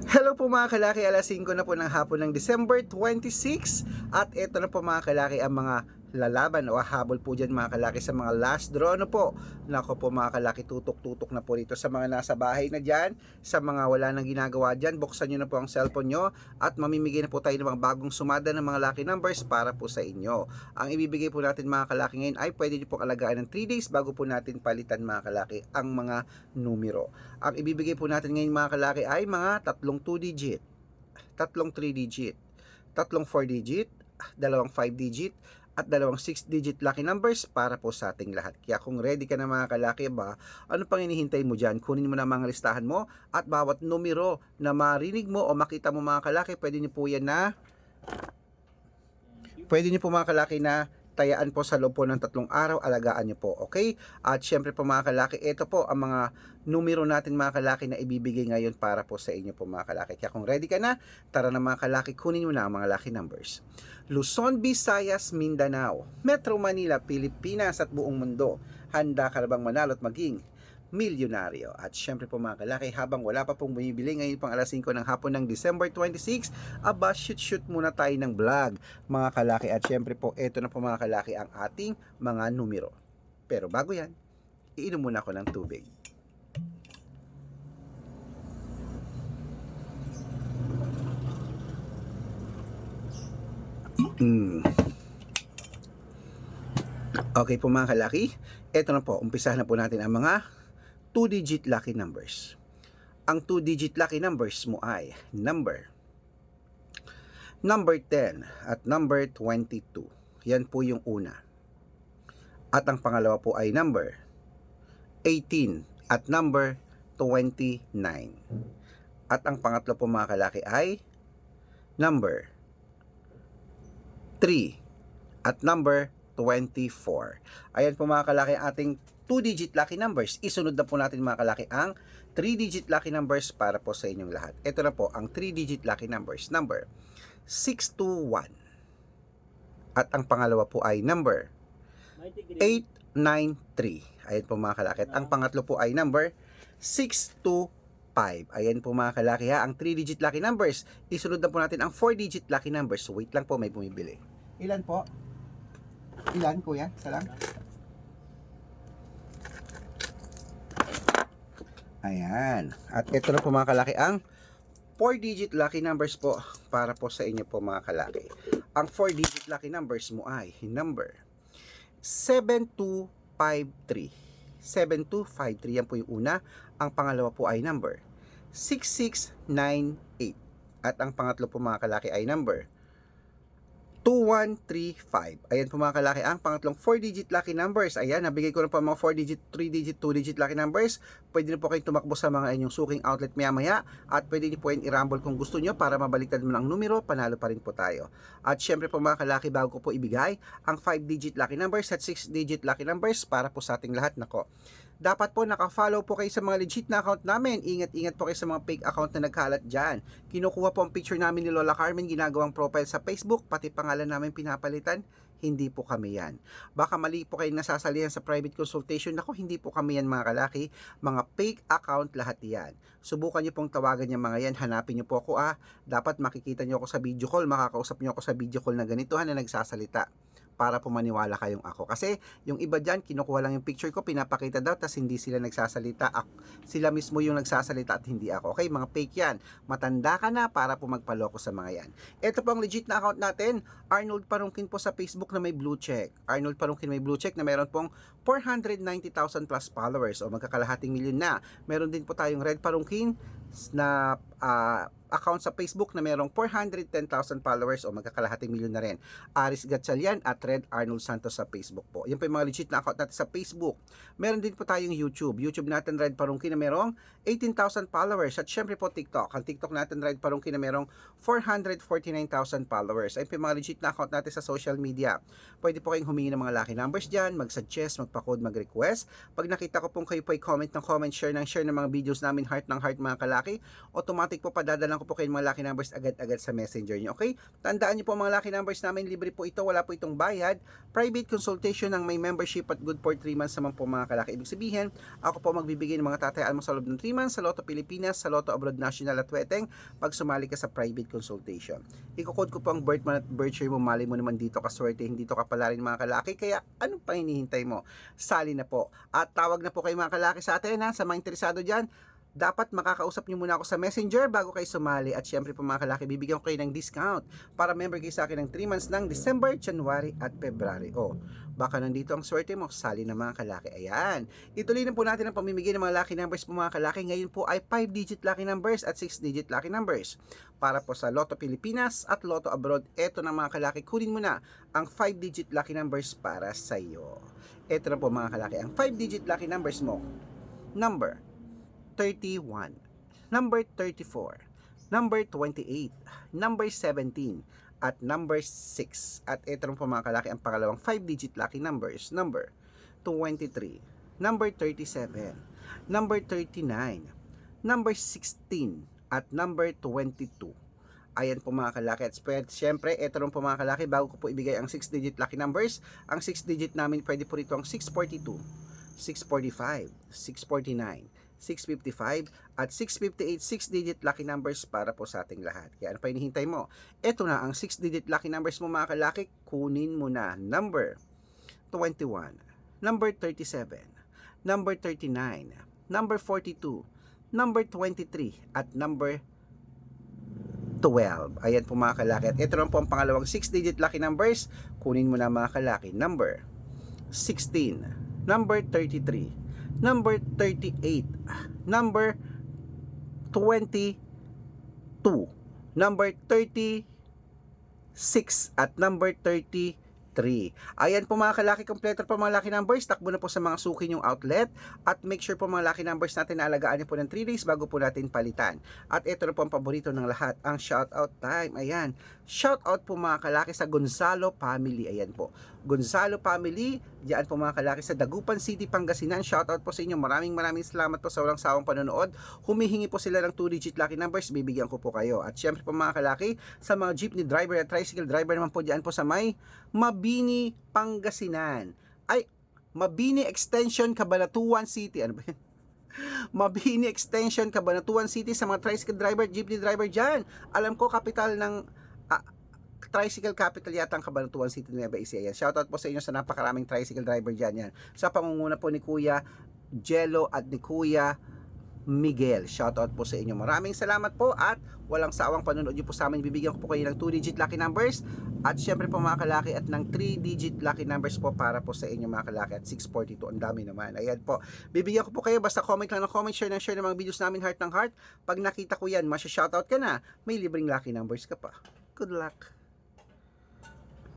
Hello po mga kalaki, alas 5 na po ng hapon ng December 26 at ito na po mga kalaki ang mga lalaban o habol po dyan mga kalaki sa mga last draw. Ano po? Nako po mga kalaki, tutok-tutok na po dito sa mga nasa bahay na dyan, sa mga wala nang ginagawa dyan. Buksan nyo na po ang cellphone nyo at mamimigay na po tayo ng mga bagong sumada ng mga lucky numbers para po sa inyo. Ang ibibigay po natin mga kalaki ngayon ay pwede nyo pong alagaan ng 3 days bago po natin palitan mga kalaki ang mga numero. Ang ibibigay po natin ngayon mga kalaki ay mga tatlong 2 digit, tatlong 3 digit, tatlong 4 digit, dalawang 5 digit, at dalawang 6 digit lucky numbers para po sa ating lahat. Kaya kung ready ka na mga kalaki ba, ano pang hinihintay mo dyan? Kunin mo na mga listahan mo at bawat numero na marinig mo o makita mo mga kalaki, pwede nyo po yan na mga kalaki na tayaan po sa loob po ng 3 araw, alagaan nyo po, okay? At syempre po mga kalaki, ito po ang mga numero natin mga kalaki na ibibigay ngayon para po sa inyo po mga kalaki. Kaya kung ready ka na, tara na mga kalaki, kunin mo na ang mga lucky numbers. Luzon, Visayas, Mindanao, Metro Manila, Pilipinas at buong mundo. Handa ka na bang manalo at maging milyonaryo? At syempre po mga kalaki, habang wala pa pong bumibili ngayon pang alas 5 ng hapon ng December 26, aba shoot muna tayo ng vlog mga kalaki. At syempre po, eto na po mga kalaki ang ating mga numero. Pero bago yan, iinom muna ako ng tubig. Okay po mga kalaki, eto na po, umpisahan na po natin ang mga 2-digit lucky numbers. Ang 2-digit lucky numbers mo ay number 10 at number 22. Yan po yung una. At ang pangalawa po ay number 18 at number 29. At ang pangatlo po mga kalaki ay number 3 at number 24. Ayan po mga kalaki ating 2-digit lucky numbers. Isunod na po natin mga kalaki ang 3-digit lucky numbers para po sa inyong lahat. Ito na po ang 3-digit lucky numbers. Number 621. At ang pangalawa po ay number 893. Ayan po mga kalaki. At ang pangatlo po ay number 625. Ayan po mga kalaki ha, ang 3-digit lucky numbers. Isunod na po natin ang 4-digit lucky numbers. So wait lang po, may bumibili. Ilan po? Ilan kuya? Isa lang? Ayan. At ito na po mga kalaki ang 4-digit lucky numbers po para po sa inyo po mga kalaki. Ang 4-digit lucky numbers mo ay number 7253. 7253 yan po yung una. Ang pangalawa po ay number 6698. At ang pangatlo po mga kalaki ay number 2135. Ayan po mga kalaki ang pangatlong 4-digit lucky numbers. Ayan, nabigay ko na po mga 4-digit, 3-digit, 2-digit lucky numbers. Pwede na po kayong tumakbo sa mga inyong suking outlet maya-maya at pwede niyo po yung i-rumble kung gusto niyo para mabaliktad mo ng numero, panalo pa rin po tayo. At syempre po mga kalaki, bago ko po ibigay ang 5-digit lucky numbers at 6-digit lucky numbers para po sa ating lahat. Nako, dapat po naka-follow po kayo sa mga legit na account namin. Ingat-ingat po kayo sa mga fake account na nagkalat dyan. Kinukuha po ang picture namin ni Lola Carmen, ginagawang profile sa Facebook, pati pangalan namin pinapalitan. Hindi po kami yan. Baka mali po kayo nasasalihan sa private consultation. Ako, hindi po kami yan mga kalaki. Mga fake account lahat yan. Subukan nyo pong tawagan yung mga yan. Hanapin nyo po ako Dapat makikita nyo ako sa video call. Makakausap nyo ako sa video call na ganito na nagsasalita. Para po maniwala kayong ako. Kasi yung iba dyan, kinukuha lang yung picture ko, pinapakita daw, tas hindi sila nagsasalita. Sila mismo yung nagsasalita at hindi ako. Okay, mga fake yan. Matanda ka na para po magpaloko sa mga yan. Ito po ang legit na account natin, Arnold Parungkin po sa Facebook na may blue check. Arnold Parungkin may blue check na meron pong 490,000 plus followers o magkakalahating milyon na. Meron din po tayong Red Parungkin na account sa Facebook na merong 410,000 followers o magkakalahating milyon na rin. Aris Gatchalian at Red Arnold Santos sa Facebook po. Yan po yung mga legit na account natin sa Facebook. Meron din po tayong YouTube. YouTube natin Red Parungkin na merong 18,000 followers. At syempre po TikTok. Ang TikTok natin Red Parungkin na merong 449,000 followers. Ayun po yung mga legit na account natin sa social media. Pwede po kayong humingi ng mga lucky numbers dyan, mag-suggest, magpa-code, mag-request. Pag nakita ko pong kayo po ay comment ng comment, share ng mga videos namin, heart ng heart mga kalaki, automatic po padadalang ko po kayo mga lucky numbers agad-agad sa messenger nyo. Okay? Tandaan nyo po mga lucky numbers namin, libre po ito, wala po itong bayad. Private consultation ng may membership at good for 3 months naman po mga kalaki. Ibig sabihin, ako po magbibigay ng mga tatayaan mo sa loob ng 3 months sa Lotto Pilipinas, sa Lotto Abroad National at Weteng pag sumali ka sa private consultation. Iko-code ko po ang birth month at birth year mo, mali mo naman dito kaswerte, hindi to kapala rin mga kalaki. Kaya anong pang hinihintay mo? Sali na po. At tawag na po kayo mga kalaki sa atin ha, sa mga interesado dyan. Dapat makakausap nyo muna ako sa messenger bago kayo sumali. At syempre po mga kalaki, bibigyan ko kayo ng discount para member kayo sa akin ng 3 months ng December, January at February. Baka nandito ang swerte mo, sali na mga kalaki. Ayan, ituloy na po natin ang pamimigay ng mga lucky numbers po mga kalaki. Ngayon po ay 5-digit lucky numbers at 6-digit lucky numbers para po sa Lotto Pilipinas at Lotto Abroad. Eto na mga kalaki, kunin mo na ang 5-digit lucky numbers para sa iyo. Eto na po mga kalaki, ang 5-digit lucky numbers mo. Number 31, number 34, number 28, number 17, at number 6. At ito rin po mga kalaki ang pangalawang 5-digit lucky numbers. Number 23, number 37, number 39, number 16, at number 22. Ayan po mga kalaki. At syempre, ito rin po mga kalaki, bago ko po ibigay ang 6-digit lucky numbers, ang 6-digit namin pwede po rito ang 642, 645, 649, 655 at 658 6-digit lucky numbers para po sa ating lahat. Kaya ano pa hinihintay mo? Ito na ang 6-digit lucky numbers mo mga kalaki, kunin mo na. Number 21, number 37, number 39, number 42, number 23 at number 12. Ayan po mga kalaki. At ito lang po ang pangalawang 6-digit lucky numbers, kunin mo na mga kalaki. Number 16, number 33, number 38, number 22, number 36, at number 33. Ayan po mga kalaki, kompleto po mga lucky numbers. Takbo na po sa mga suki nyong outlet at make sure po mga lucky numbers natin na alagaan niyo po ng 3 days bago po natin palitan. At ito na po ang paborito ng lahat, ang shoutout time. Ayan, shoutout po mga kalaki sa Gonzalo family. Ayan po, Gonzalo family, diyan po mga kalaki sa Dagupan City, Pangasinan. Shoutout po sa inyo, maraming salamat po sa walang sawang panonood. Humihingi po sila ng 2-digit lucky numbers, bibigyan ko po kayo. At syempre po mga kalaki, sa mga jeepney driver at tricycle driver naman po diyan po sa may Mabini, Pangasinan. Ay, Mabini Extension, Cabanatuan City. Ano ba yan? Mabini Extension, Cabanatuan City, sa mga tricycle driver, jeepney driver dyan. Alam ko, capital ng tricycle capital yata ang Cabanatuan City, Nueva Ecija. Shoutout po sa inyo sa napakaraming tricycle driver dyan. Yan. Sa pangunguna po ni Kuya Jello at ni Kuya Miguel. Shoutout po sa inyo. Maraming salamat po at walang sawang panonood nyo po sa amin. Bibigyan ko po kayo ng 2-digit lucky numbers at syempre po mga kalaki at ng 3-digit lucky numbers po para po sa inyo mga kalaki at 642. Ang dami naman. Ayan po. Bibigyan ko po kayo, basta comment lang ng comment, share ng mga videos namin, heart ng heart. Pag nakita ko yan, masya-shoutout ka na, may libreng lucky numbers ka pa. Good luck!